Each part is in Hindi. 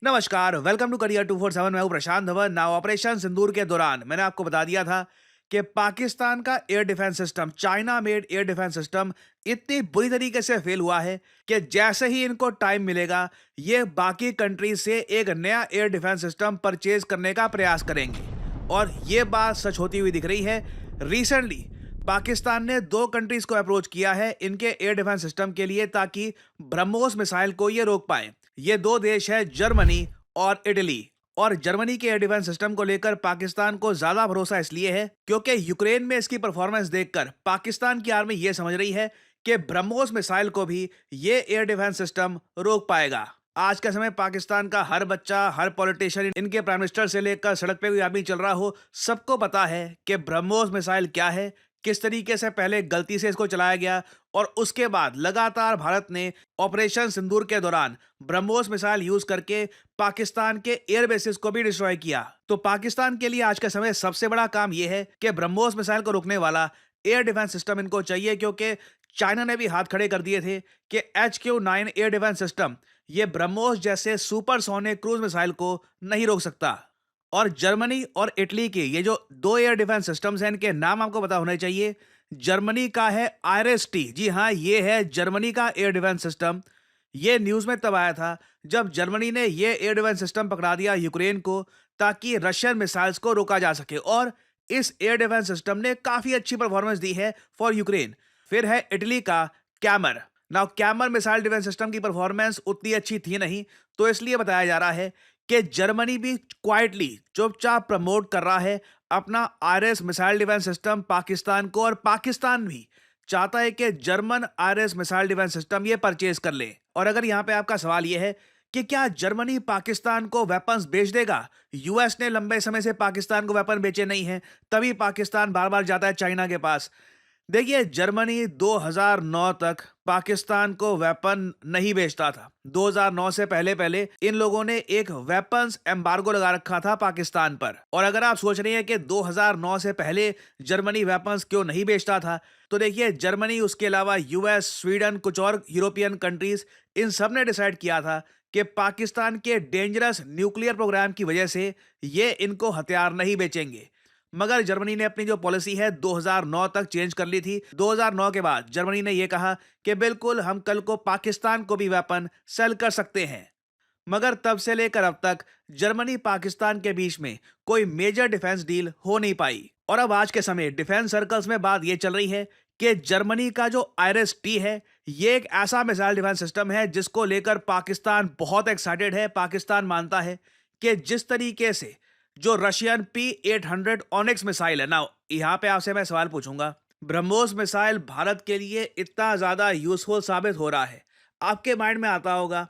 नमस्कार, वेलकम टू करियर 247। मैं हूं प्रशांत धवन। नाउ ऑपरेशन सिंदूर के दौरान मैंने आपको बता दिया था कि पाकिस्तान का air defence system, China made air defence system, इतनी बुरी तरीके से फेल हुआ है कि जैसे ही इनको टाइम मिलेगा ये बाकी कंट्रीज से एक नया एयर डिफेंस सिस्टम परचेज करने का प्रयास करेंगे। और ये बात सच होती हुई दिख रही है। रिसेंटली पाकिस्तान ने दो कंट्रीज को अप्रोच किया है इनके एयर डिफेंस सिस्टम के लिए, ताकि ब्रह्मोस मिसाइल को ये रोक पाए। ये दो देश है, जर्मनी और इटली। और जर्मनी के एयर डिफेंस सिस्टम को लेकर पाकिस्तान को ज्यादा भरोसा इसलिए है क्योंकि यूक्रेन में इसकी परफॉर्मेंस देखकर पाकिस्तान की आर्मी ये समझ रही है कि ब्रह्मोस मिसाइल को भी ये एयर डिफेंस सिस्टम रोक पाएगा। आज के समय पाकिस्तान का हर बच्चा, हर पॉलिटिशियन, इनके प्राइम मिनिस्टर से लेकर सड़क पे कोई आदमी चल रहा हो, सबको पता है कि ब्रह्मोस मिसाइल क्या है, किस तरीके से पहले गलती से इसको चलाया गया और उसके बाद लगातार भारत ने ऑपरेशन सिंदूर के दौरान ब्रह्मोस मिसाइल यूज करके पाकिस्तान के एयर बेसिस को भी डिस्ट्रॉय किया। तो पाकिस्तान के लिए आज के समय सबसे बड़ा काम यह है कि ब्रह्मोस मिसाइल को रोकने वाला एयर डिफेंस सिस्टम इनको चाहिए, क्योंकि चाइना ने भी हाथ खड़े कर दिए थे कि HQ-9 एयर डिफेंस सिस्टम ये ब्रह्मोस जैसे सुपरसोनिक क्रूज मिसाइल को नहीं रोक सकता। और जर्मनी और इटली के ये जो दो एयर डिफेंस सिस्टम्स हैं, इनके नाम आपको पता होने चाहिए। जर्मनी का है IRIS-T, जी हाँ, ये है जर्मनी का एयर डिफेंस सिस्टम। ये न्यूज़ में तब आया था जब जर्मनी ने ये एयर डिफेंस सिस्टम पकड़ा दिया यूक्रेन को, ताकि रशियन मिसाइल्स को रोका जा सके। और इस एयर डिफेंस सिस्टम ने काफ़ी अच्छी परफॉर्मेंस दी है फॉर यूक्रेन। फिर है इटली का कैमर। नाउ कैमर मिसाइल डिफेंस सिस्टम की परफॉर्मेंस उतनी अच्छी थी नहीं, तो इसलिए बताया जा रहा है कि जर्मनी भी क्वाइटली, चुपचाप प्रमोट कर रहा है अपना RS missile defence system Pakistan को। और पाकिस्तान भी चाहता है कि German RS missile defence system ये परचेज कर ले। और अगर यहां पे आपका सवाल ये है कि क्या जर्मनी पाकिस्तान को वेपन्स बेच देगा, यूएस ने लंबे समय से पाकिस्तान को वेपन बेचे नहीं है, तभी पाकिस्तान बार बार जाता है चाइना के पास। देखिए, जर्मनी 2009 तक पाकिस्तान को वेपन नहीं बेचता था। 2009 से पहले पहले इन लोगों ने एक वेपन्स एम्बार्गो लगा रखा था पाकिस्तान पर। और अगर आप सोच रहे हैं कि 2009 से पहले जर्मनी वेपन्स क्यों नहीं बेचता था, तो देखिए, जर्मनी, उसके अलावा यूएस, स्वीडन, कुछ और यूरोपियन कंट्रीज, इन सब ने डिसाइड किया था कि पाकिस्तान के डेंजरस न्यूक्लियर प्रोग्राम की वजह से ये इनको हथियार नहीं बेचेंगे। मगर जर्मनी ने अपनी जो पॉलिसी है 2009 तक चेंज कर ली थी। 2009 के बाद जर्मनी ने यह कहा कि बिल्कुल हम कल को पाकिस्तान को भी वेपन सेल कर सकते हैं। मगर तब से लेकर अब तक जर्मनी पाकिस्तान के बीच में कोई मेजर डिफेंस डील हो नहीं पाई। और अब आज के समय डिफेंस सर्कल्स में बात यह चल रही है कि जर्मनी का जो IRIS-T है ये एक ऐसा मिसाइल डिफेंस सिस्टम है जिसको लेकर पाकिस्तान बहुत एक्साइटेड है। पाकिस्तान मानता है कि जिस तरीके से जो रशियन P-800 ऑनिक्स मिसाइल है ना, यहाँ पे आपसे मैं सवाल पूछूंगा, ब्रह्मोस मिसाइल भारत के लिए इतना ज्यादा यूजफुल साबित हो रहा है, आपके माइंड में आता होगा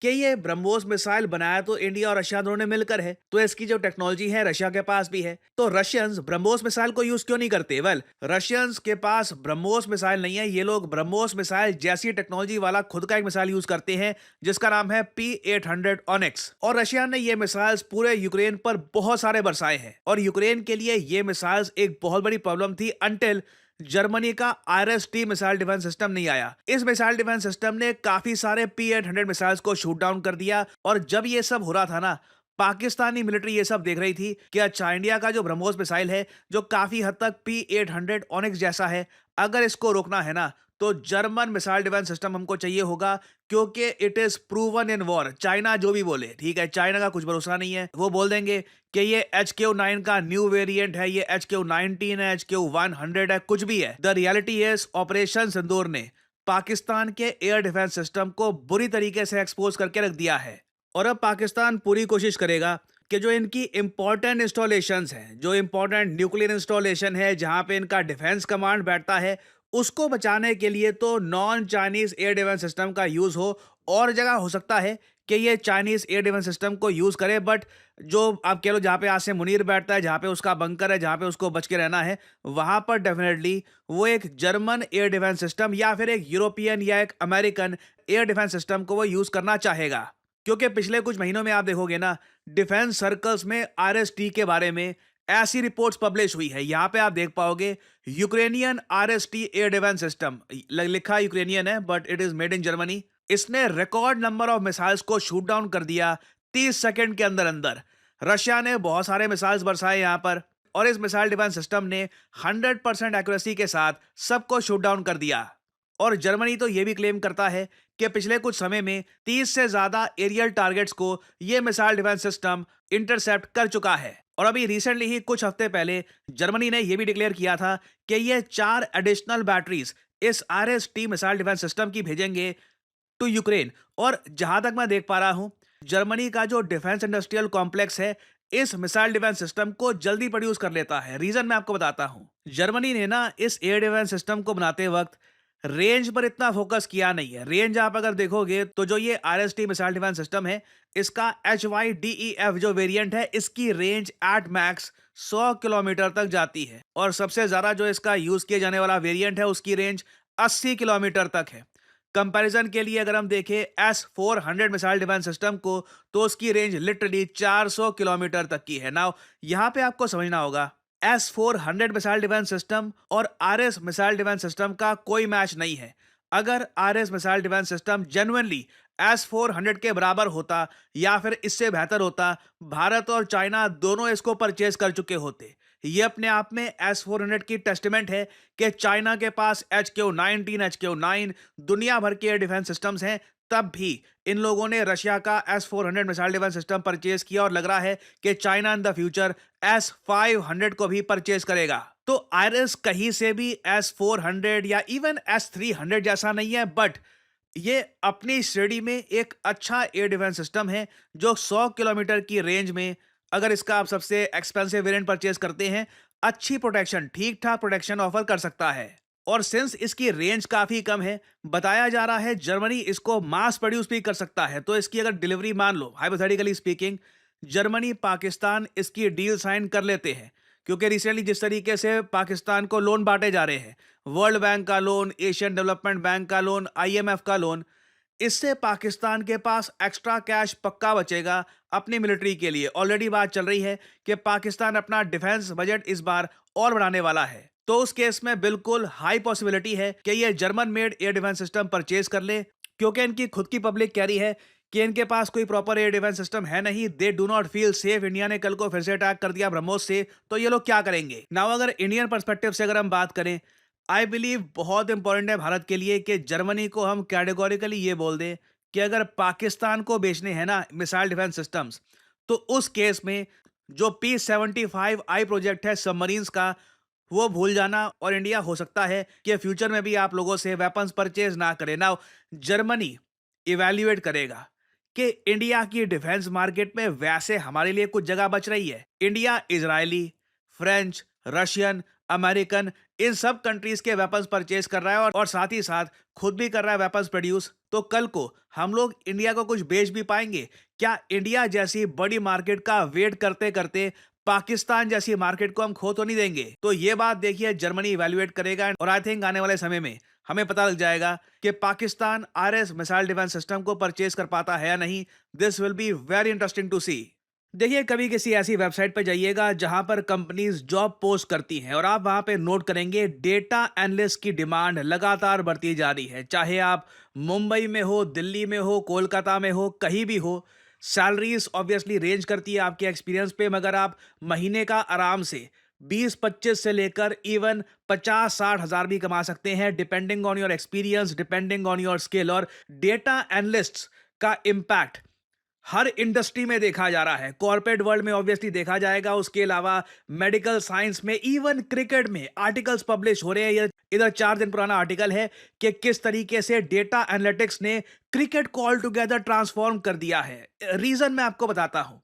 कि ये ब्रह्मोस मिसाइल बनाया तो इंडिया और रशिया दोनों ने मिलकर है, तो इसकी जो टेक्नोलॉजी है रशिया के पास भी है, तो रशियंस ब्रह्मोस मिसाइल को यूज क्यों नहीं करते? वेल, रशियंस के पास ब्रह्मोस मिसाइल नहीं है, ये लोग ब्रह्मोस मिसाइल जैसी टेक्नोलॉजी वाला खुद का एक मिसाइल यूज करते हैं जिसका नाम है P-800 ऑनिक्स। और रशिया ने ये मिसाइल्स पूरे यूक्रेन पर बहुत सारे बरसाए हैं। और यूक्रेन के लिए ये मिसाइल्स एक बहुत बड़ी प्रॉब्लम थी अनटिल जर्मनी का IRIS-T मिसाइल डिफेंस सिस्टम नहीं आया। इस मिसाइल डिफेंस सिस्टम ने काफी सारे P-800 मिसाइल्स को शूट डाउन कर दिया। और जब ये सब हो रहा था ना, पाकिस्तानी मिलिट्री ये सब देख रही थी कि अच्छा, इंडिया का जो ब्रह्मोस मिसाइल है जो काफी हद तक P-800 ऑनिक्स जैसा है, अगर इसको रोकना है ना तो जर्मन मिसाइल डिफेंस सिस्टम हमको चाहिए होगा, क्योंकि it is proven in war. China जो भी बोले, ठीक है, चाइना का कुछ भरोसा नहीं है। वो बोल देंगे कि ये HQ-9 का न्यू वेरिएंट है, ये HQ-19 है, HQ-100 है, कुछ भी है। द रियलिटी इज ऑपरेशन सिंदूर ने पाकिस्तान के एयर डिफेंस सिस्टम को बुरी तरीके से एक्सपोज करके रख दिया है। और अब पाकिस्तान पूरी कोशिश करेगा कि जो इनकी इंपॉर्टेंट इंस्टॉलेशंस हैं, जो इंपॉर्टेंट न्यूक्लियर इंस्टॉलेशन है जहां पे इनका डिफेंस कमांड बैठता है, उसको बचाने के लिए तो non Chinese air defence system का यूज हो। और जगह हो सकता है कि ये चाइनीज एयर डिफेंस सिस्टम को यूज करे, बट जो आप कह लो जहां पे आज से मुनीर बैठता है, जहां पे उसका बंकर है, जहां पे उसको बच के रहना है, वहां पर डेफिनेटली वो एक जर्मन एयर डिफेंस सिस्टम या फिर एक यूरोपियन या एक अमेरिकन एयर डिफेंस सिस्टम को वो यूज करना चाहेगा। क्योंकि पिछले कुछ महीनों में आप देखोगे ना, डिफेंस सर्कल्स में IRIS-T के बारे में ऐसी रिपोर्ट्स पब्लिश हुई है। यहां पे आप देख पाओगे Ukrainian IRIS-T air defence system, लिखा यूक्रेनियन है but it is made in Germany. इसने रिकॉर्ड नंबर ऑफ मिसाइल्स को शूट डाउन कर दिया 30 सेकंड के अंदर अंदर रशिया ने बहुत सारे मिसाइल्स बरसाए यहां पर, और इस मिसाइल डिफेंस सिस्टम ने 100% एक्यूरेसी के साथ सबको शूट डाउन कर दिया। और जर्मनी तो यह भी क्लेम करता है कि पिछले कुछ समय में 30 से ज्यादा एरियल टारगेट्स को यह मिसाइल डिफेंस सिस्टम इंटरसेप्ट कर चुका है। और अभी रिसेंटली ही कुछ हफ्ते पहले जर्मनी ने यह भी डिक्लेयर किया था कि यह 4 एडिशनल बैटरीज इस RST मिसाइल डिफेंस सिस्टम की भेजेंगे टू यूक्रेन। और जहां तक मैं देख पा रहा हूं, जर्मनी का जो डिफेंस इंडस्ट्रियल कॉम्प्लेक्स है इस मिसाइल डिफेंस सिस्टम को जल्दी प्रोड्यूस कर लेता है। रीजन मैं आपको बताता हूं। जर्मनी ने ना इस एयर डिफेंस सिस्टम को बनाते वक्त रेंज पर इतना फोकस किया नहीं है। रेंज आप अगर देखोगे तो जो ये RST मिसाइल डिफेंस सिस्टम है, इसका HYDEF जो वेरिएंट है, इसकी रेंज एट मैक्स 100 किलोमीटर तक जाती है। और सबसे ज्यादा जो इसका यूज किए जाने वाला वेरिएंट है उसकी रेंज 80 किलोमीटर तक है। कंपैरिजन के लिए अगर हम देखें S-400 मिसाइल डिफेंस सिस्टम को, तो उसकी रेंज लिटरली 400 किलोमीटर तक की है। नाउ यहां पे आपको समझना होगा, S-400 मिसाइल डिफेंस सिस्टम और RS मिसाइल डिफेंस सिस्टम का कोई मैच नहीं है। अगर RS missile defence system genuinely S-400 के बराबर होता या फिर इससे बेहतर होता, भारत और चाइना दोनों इसको परचेज कर चुके होते। ये अपने आप में S-400 की टेस्टिमेंट है कि चाइना के पास HQ-19, HQ-9 दुनिया भर के एयर डिफेंस सिस्टम्स हैं, तब भी इन लोगों ने रशिया का S-400 missile defence system purchase किया, और लग रहा है कि China in the future S-500 को भी परचेज करेगा। तो आयरस कहीं से भी S-400 या इवन S-300 जैसा नहीं है, बट ये अपनी श्रेणी में एक अच्छा एयर डिफेंस सिस्टम है जो 100 किलोमीटर की रेंज में, अगर इसका आप सबसे एक्सपेंसिव वेरिएंट परचेज करते हैं, अच्छी प्रोटेक्शन, ठीक ठाक प्रोटेक्शन ऑफर कर सकता है। और सिंस इसकी रेंज काफी कम है, बताया जा रहा है जर्मनी इसको मास प्रोड्यूस भी कर सकता है। तो इसकी अगर डिलीवरी मान लो, हाइपोथेटिकली स्पीकिंग, जर्मनी पाकिस्तान इसकी डील साइन कर लेते हैं, क्योंकि रिसेंटली जिस तरीके से पाकिस्तान को लोन बांटे जा रहे हैं, वर्ल्ड बैंक का लोन, एशियन डेवलपमेंट बैंक का लोन, IMF का लोन, इससे पाकिस्तान के पास एक्स्ट्रा कैश पक्का बचेगा अपनी मिलिट्री के लिए। ऑलरेडी बात चल रही है कि पाकिस्तान अपना डिफेंस बजट इस बार और बढ़ाने वाला है। तो उस केस में बिल्कुल हाई पॉसिबिलिटी है कि ये German made air defence system purchase कर ले, क्योंकि इनकी खुद की पब्लिक कह रही है कि इनके पास कोई प्रॉपर एयर डिफेंस सिस्टम है नहीं। They do not feel safe. India ने कल को फिर से अटैक कर दिया ब्रह्मोस से, तो ये लोग क्या करेंगे। नाउ अगर इंडियन पर्सपेक्टिव से अगर हम बात करें, आई बिलीव बहुत इंपॉर्टेंट है भारत के लिए कि जर्मनी को हम कैटेगोरिकली ये बोल दें कि अगर पाकिस्तान को बेचने हैं ना मिसाइल डिफेंस सिस्टम्स, तो उस केस में जो P-75I प्रोजेक्ट है सबमरीन्स का, वो भूल जाना, और इंडिया हो सकता है कि फ्यूचर में भी आप लोगों से वेपन्स परचेज ना करे। नाउ जर्मनी इवैल्यूएट करेगा कि इंडिया की डिफेंस मार्केट में वैसे हमारे लिए कुछ जगह बच रही है। India Israeli, French, Russian, American, इन सब कंट्रीज के वेपन्स परचेज कर रहा है, और साथ ही साथ खुद भी कर रहा है वेपन्स प्रोड्यूस। तो कल को हम लोग इंडिया को कुछ बेच भी पाएंगे क्या? इंडिया जैसी बड़ी मार्केट का वेट करते करते पाकिस्तान जैसी मार्केट को हम खो तो नहीं देंगे। तो ये बात देखिए जर्मनी इवैल्यूएट करेगा, और आई थिंक आने वाले समय में हमें पता लग जाएगा कि Pakistan RS missile defence system को परचेज कर पाता है या नहीं। This will be very interesting to see. देखिए, कभी किसी ऐसी वेबसाइट पर जाइएगा जहां पर कंपनीज जॉब पोस्ट करती हैं, और आप वहां पे नोट करेंगे डेटा एनालिस्ट की डिमांड लगातार बढ़ती जा रही है। चाहे आप मुंबई में हो, दिल्ली में हो, कोलकाता में हो, कहीं भी हो, सैलरीज ऑब्वियसली रेंज करती है आपके एक्सपीरियंस पे, मगर आप महीने का आराम से 20-25 से लेकर इवन 50-60 हजार भी कमा सकते हैं, depending on your experience, depending on your skill. और डेटा एनालिस्ट का इम्पैक्ट हर इंडस्ट्री में देखा जा रहा है। कॉर्पोरेट वर्ल्ड में ऑब्वियसली देखा जाएगा, उसके अलावा मेडिकल साइंस में, इवन क्रिकेट में आर्टिकल्स पब्लिश हो रहे हैं। इधर 4 दिन पुराना आर्टिकल है कि किस तरीके से डेटा एनालिटिक्स ने क्रिकेट को ऑल टुगेदर ट्रांसफॉर्म कर दिया है। रीजन मैं आपको बताता हूं।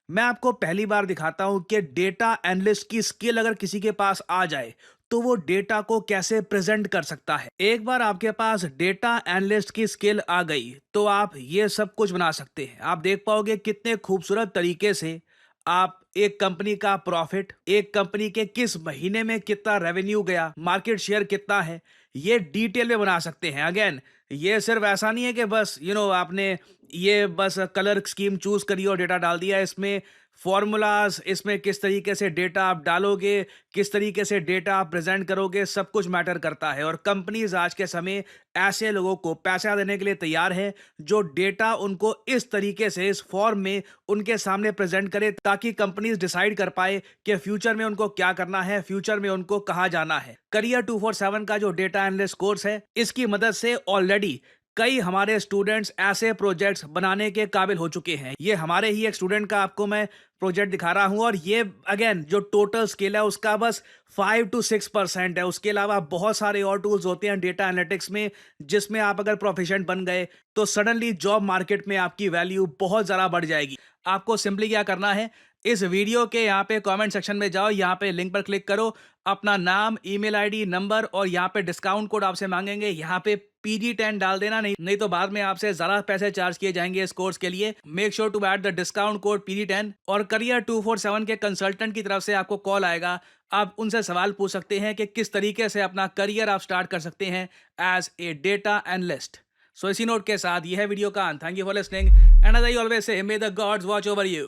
मैं आपको पहली बार दिखाता हूं कि डेटा एनालिस्ट की स्किल अगर किसी के पास आ जाए तो वो डेटा को कैसे प्रेजेंट कर सकता है। एक बार आपके पास डेटा एनालिस्ट की स्किल आ गई तो आप ये सब कुछ बना सकते हैं। आप देख पाओगे कितने खूबसूरत तरीके से आप एक कंपनी का प्रॉफिट, एक कंपनी के किस महीने में कितना रेवेन्यू गया, मार्केट शेयर कितना है, ये डिटेल में बना सकते हैं। अगेन, ये सिर्फ ऐसा नहीं है कि बस आपने ये बस कलर स्कीम चूज करिए और डेटा डाल दिया। इसमें फॉर्मूलाज, इसमें किस तरीके से डेटा आप डालोगे, किस तरीके से डेटा आप प्रेजेंट करोगे, सब कुछ मैटर करता है। और कंपनीज आज के समय ऐसे लोगों को पैसा देने के लिए तैयार है जो डेटा उनको इस तरीके से इस फॉर्म में उनके सामने प्रेजेंट करे, ताकि कंपनीज डिसाइड कर पाए कि फ्यूचर में उनको क्या करना है, फ्यूचर में उनको कहाँ जाना है। करियर 247 का जो डेटा एनालिस्ट कोर्स है, इसकी मदद से ऑलरेडी कई हमारे स्टूडेंट्स ऐसे प्रोजेक्ट्स बनाने के काबिल हो चुके हैं। ये हमारे ही एक स्टूडेंट का आपको मैं प्रोजेक्ट दिखा रहा हूं, और ये अगेन जो टोटल स्केल है उसका बस 5 to 6% है। उसके अलावा बहुत सारे और टूल्स होते हैं डेटा एनालिटिक्स में, जिसमें आप अगर प्रोफिशिएंट बन गए तो सडनली जॉब मार्केट में आपकी वैल्यू बहुत ज़्यादा बढ़ जाएगी। आपको सिंपली क्या करना है, इस वीडियो के यहाँ पे कमेंट सेक्शन में जाओ, यहाँ पे लिंक पर क्लिक करो, अपना नाम, ईमेल आईडी, नंबर और यहाँ पे डिस्काउंट कोड आपसे मांगेंगे, यहाँ पे PG10 डाल देना, नहीं तो बाद में आपसे ज़्यादा पैसे चार्ज किए जाएंगे इस कोर्स के लिए। Make sure to add the discount code PG10। और करियर 247 के कंसल्टेंट की तरफ से आपको कॉल आएगा, आप उनसे सवाल पूछ सकते हैं कि किस तरीके से अपना करियर आप स्टार्ट कर सकते हैं as a data analyst. So इसी नोट के साथ यह है वीडियो का अंत। Thank you for listening and as I always say, may the gods watch over you.